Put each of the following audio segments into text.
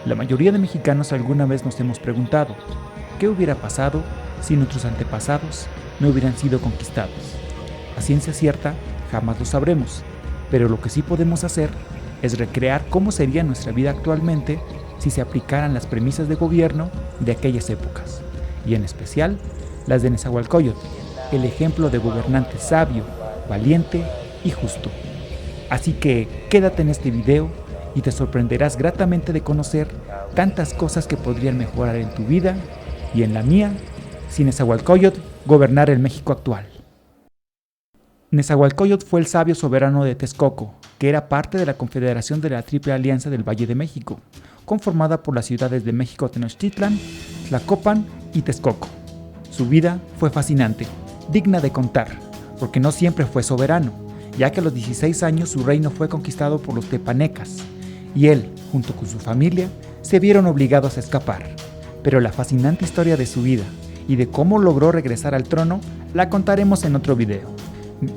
La mayoría de mexicanos alguna vez nos hemos preguntado, ¿qué hubiera pasado si nuestros antepasados no hubieran sido conquistados? A ciencia cierta, jamás lo sabremos, pero lo que sí podemos hacer es recrear cómo sería nuestra vida actualmente si se aplicaran las premisas de gobierno de aquellas épocas, y en especial las de Nezahualcóyotl, el ejemplo de gobernante sabio, valiente y justo. Así que quédate en este video y te sorprenderás gratamente de conocer tantas cosas que podrían mejorar en tu vida y en la mía si Nezahualcóyotl gobernara el México actual. Nezahualcóyotl fue el sabio soberano de Texcoco, que era parte de la confederación de la Triple Alianza del Valle de México, conformada por las ciudades de México Tenochtitlan, Tlacopan y Texcoco. Su vida fue fascinante, digna de contar, porque no siempre fue soberano, ya que a los 16 años su reino fue conquistado por los tepanecas, y él, junto con su familia, se vieron obligados a escapar. Pero la fascinante historia de su vida y de cómo logró regresar al trono la contaremos en otro video.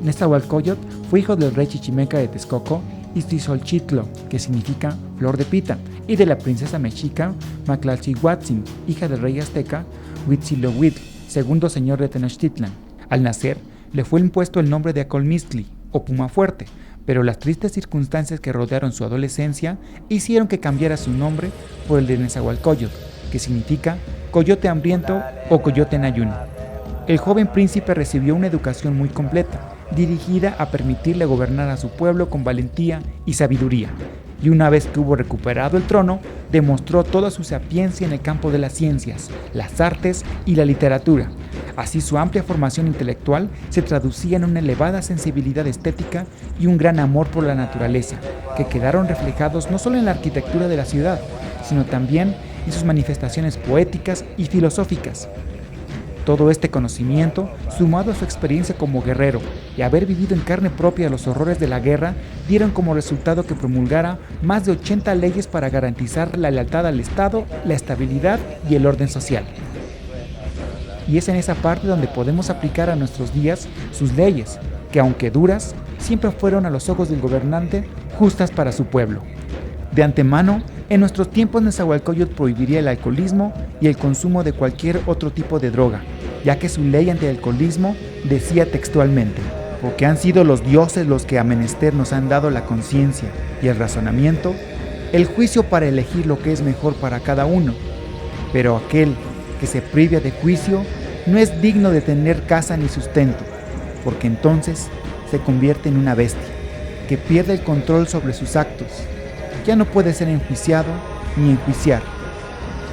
Nezahualcóyotl fue hijo del rey chichimeca de Texcoco, Iztizolchitlo, que significa flor de pita, y de la princesa mexica Maclaltzihuatzin, hija del rey azteca Huitzilohuitl, segundo señor de Tenochtitlan. Al nacer, le fue impuesto el nombre de Acolmiztli, o Puma Fuerte, pero las tristes circunstancias que rodearon su adolescencia hicieron que cambiara su nombre por el de Nezahualcóyotl, que significa coyote hambriento o coyote en ayuno. El joven príncipe recibió una educación muy completa, dirigida a permitirle gobernar a su pueblo con valentía y sabiduría, y una vez que hubo recuperado el trono, demostró toda su sapiencia en el campo de las ciencias, las artes y la literatura. Así su amplia formación intelectual se traducía en una elevada sensibilidad estética y un gran amor por la naturaleza, que quedaron reflejados no solo en la arquitectura de la ciudad, sino también en sus manifestaciones poéticas y filosóficas. Todo este conocimiento, sumado a su experiencia como guerrero y haber vivido en carne propia los horrores de la guerra, dieron como resultado que promulgara más de 80 leyes para garantizar la lealtad al Estado, la estabilidad y el orden social. Y es en esa parte donde podemos aplicar a nuestros días sus leyes, que aunque duras, siempre fueron a los ojos del gobernante justas para su pueblo. De antemano, en nuestros tiempos Nezahualcóyotl prohibiría el alcoholismo y el consumo de cualquier otro tipo de droga, ya que su ley antialcoholismo decía textualmente: porque han sido los dioses los que a menester nos han dado la conciencia y el razonamiento, el juicio para elegir lo que es mejor para cada uno, pero aquel que se prive de juicio no es digno de tener casa ni sustento, porque entonces se convierte en una bestia, que pierde el control sobre sus actos. Ya no puede ser enjuiciado ni enjuiciar.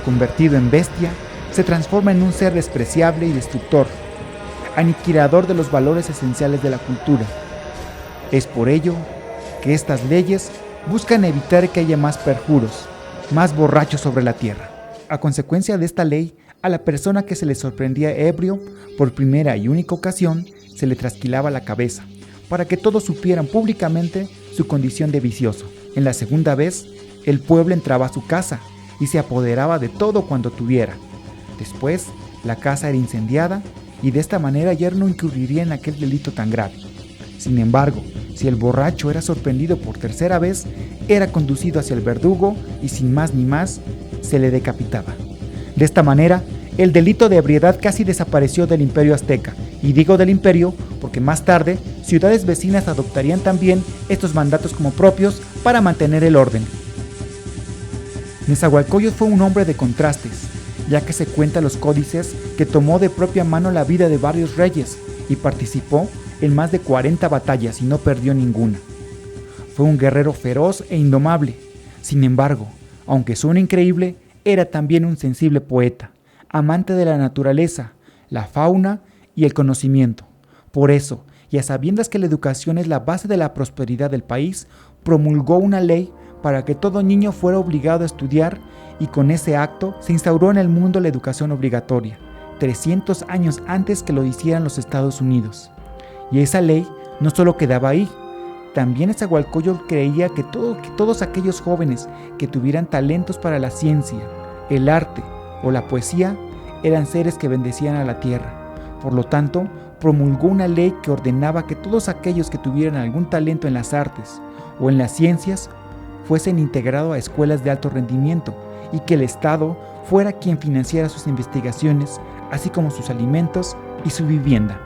Convertido en bestia, se transforma en un ser despreciable y destructor, aniquilador de los valores esenciales de la cultura. Es por ello que estas leyes buscan evitar que haya más perjuros, más borrachos sobre la tierra. A consecuencia de esta ley, a la persona que se le sorprendía ebrio, por primera y única ocasión, se le trasquilaba la cabeza, para que todos supieran públicamente su condición de vicioso. En la segunda vez, el pueblo entraba a su casa y se apoderaba de todo cuanto tuviera. Después, la casa era incendiada y de esta manera ya no incurriría en aquel delito tan grave. Sin embargo, si el borracho era sorprendido por tercera vez, era conducido hacia el verdugo y sin más ni más, se le decapitaba. De esta manera, el delito de ebriedad casi desapareció del imperio azteca, y digo del imperio porque más tarde ciudades vecinas adoptarían también estos mandatos como propios para mantener el orden. Nezahualcóyotl fue un hombre de contrastes, ya que se cuenta en los códices que tomó de propia mano la vida de varios reyes y participó en más de 40 batallas y no perdió ninguna. Fue un guerrero feroz e indomable. Sin embargo, aunque suena increíble, era también un sensible poeta, amante de la naturaleza, la fauna y el conocimiento. Por eso, y a sabiendas que la educación es la base de la prosperidad del país, promulgó una ley para que todo niño fuera obligado a estudiar, y con ese acto se instauró en el mundo la educación obligatoria, 300 años antes que lo hicieran los Estados Unidos. Y esa ley no solo quedaba ahí. También Nezahualcóyotl creía que todos aquellos jóvenes que tuvieran talentos para la ciencia, el arte o la poesía eran seres que bendecían a la tierra. Por lo tanto, promulgó una ley que ordenaba que todos aquellos que tuvieran algún talento en las artes o en las ciencias fuesen integrados a escuelas de alto rendimiento y que el Estado fuera quien financiara sus investigaciones, así como sus alimentos y su vivienda.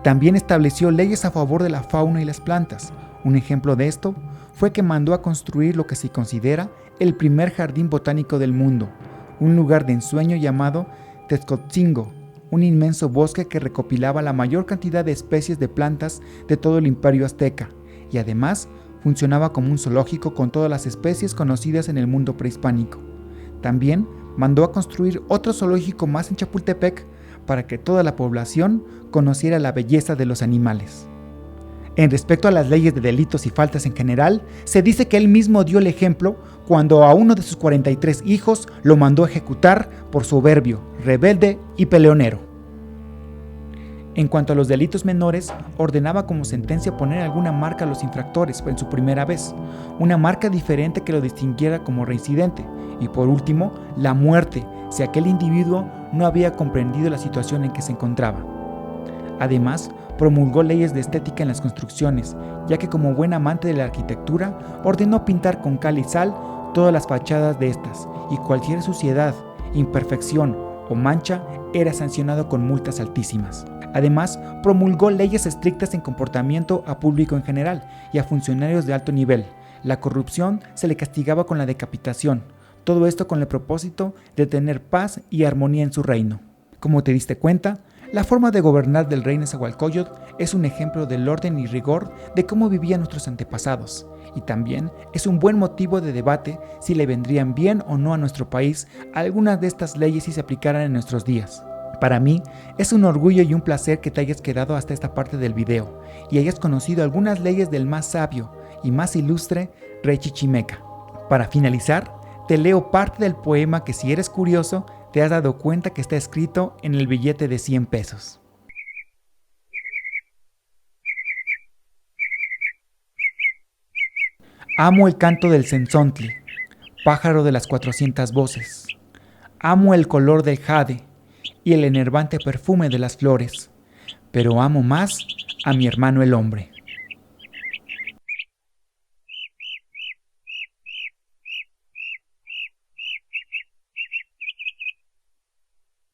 También estableció leyes a favor de la fauna y las plantas. Un ejemplo de esto fue que mandó a construir lo que se considera el primer jardín botánico del mundo, un lugar de ensueño llamado Texcoatzingo, un inmenso bosque que recopilaba la mayor cantidad de especies de plantas de todo el imperio azteca, y además funcionaba como un zoológico con todas las especies conocidas en el mundo prehispánico. También mandó a construir otro zoológico más en Chapultepec para que toda la población conociera la belleza de los animales. En respecto a las leyes de delitos y faltas en general, se dice que él mismo dio el ejemplo cuando a uno de sus 43 hijos lo mandó a ejecutar por soberbio, rebelde y peleonero. En cuanto a los delitos menores, ordenaba como sentencia poner alguna marca a los infractores en su primera vez, una marca diferente que lo distinguiera como reincidente, y por último, la muerte, si aquel individuo no había comprendido la situación en que se encontraba. Además, promulgó leyes de estética en las construcciones, ya que como buen amante de la arquitectura, ordenó pintar con cal y sal todas las fachadas de estas, y cualquier suciedad, imperfección o mancha era sancionado con multas altísimas. Además, promulgó leyes estrictas en comportamiento a público en general y a funcionarios de alto nivel. La corrupción se le castigaba con la decapitación, todo esto con el propósito de tener paz y armonía en su reino. Como te diste cuenta, la forma de gobernar del rey Nezahualcóyotl es un ejemplo del orden y rigor de cómo vivían nuestros antepasados, y también es un buen motivo de debate si le vendrían bien o no a nuestro país algunas de estas leyes si se aplicaran en nuestros días. Para mí, es un orgullo y un placer que te hayas quedado hasta esta parte del video y hayas conocido algunas leyes del más sabio y más ilustre rey Chichimeca. Para finalizar, te leo parte del poema que, si eres curioso, te has dado cuenta que está escrito en el billete de 100 pesos. Amo el canto del cenzontli, pájaro de las 400 voces. Amo el color del jade y el enervante perfume de las flores, pero amo más a mi hermano el hombre.